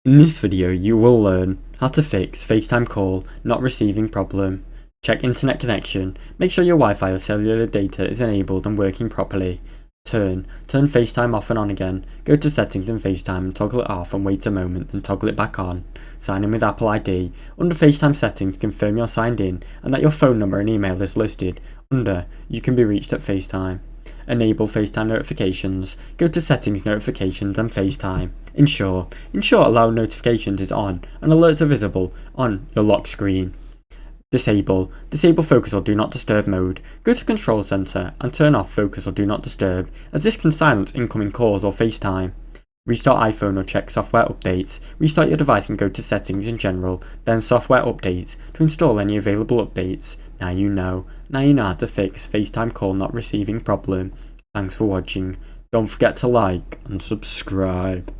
In this video, you will learn how to fix FaceTime call not receiving problem, check internet connection, make sure your Wi-Fi or cellular data is enabled and working properly, turn FaceTime off and on again, go to settings in FaceTime and toggle it off and wait a moment then toggle it back on, sign in with Apple ID, under FaceTime settings confirm you're signed in and that your phone number and email is listed, under you can be reached at FaceTime. Enable FaceTime notifications, go to settings, notifications and FaceTime. Ensure allow notifications is on and alerts are visible on your lock screen. Disable focus or do not disturb mode. Go to control center and turn off focus or do not disturb as this can silence incoming calls or FaceTime. Restart iPhone or check software updates. Restart your device and go to settings in general, then software updates to install any available updates. Now you know how to fix FaceTime call not receiving problem. Thanks for watching. Don't forget to like and subscribe.